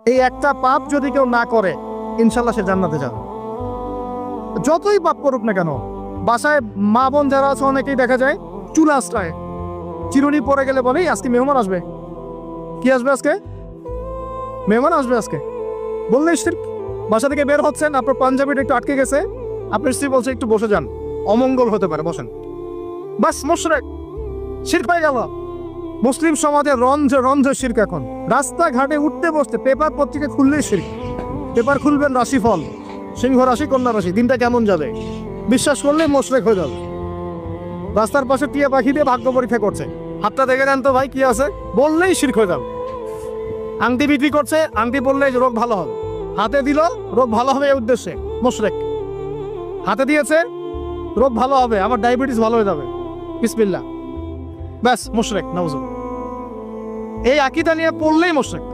এই একটা পাপ যদি কেউ না করে ইনশাল্লাহ সে জান্নাতে যাবে। যতই পাপ করুক না কেন। বাসায় মা বোন যারা আছে অনেকেই দেখা যায় চুল আশ্রয় চিরুনি পরে গেলে বলেই আজকে মেহমান আসবে। কি আসবে আজকে? মেহমান আসবে আজকে বললে শিরক। বাসা থেকে বের হচ্ছেন, আপনার পাঞ্জাবিটা একটু আটকে গেছে, আপনার স্ত্রী বলছে একটু বসে যান, অমঙ্গল হতে পারে, বসেন। বাস মুশরিক, শিরক হয়ে গেল। মুসলিম সমাজে রঞ্জ রঞ্জ শিরক। এখন রাস্তাঘাটে উঠতে বসতে পেপার পত্রিকা খুললেই শিরক। পেপার খুলবেন রাশিফল, সিংহ রাশি কন্যা রাশি, দিনটা কেমন যাবে বিশ্বাস করলে মুশরিক হয়ে যাবে। রাস্তার পাশে টিয়া পাখি দিয়ে ভাগ্য পরীক্ষা করছে, হাতটা দেখে দেন তো ভাই কি আছে, বললেই শিরক হয়ে যাবে। আংটি বিক্রি করছে, আংটি বললেই রোগ ভালো হবে, হাতে দিল রোগ ভালো হবে এই উদ্দেশ্যে, মুশরিক। হাতে দিয়েছে রোগ ভালো হবে, আমার ডায়াবেটিস ভালো হয়ে যাবে, বিসমিল্লাহ, ব্যাস মুশরিক, নাউজুবিল্লাহ। এই আকীদা নিয়ে পড়লেই মুশরিক।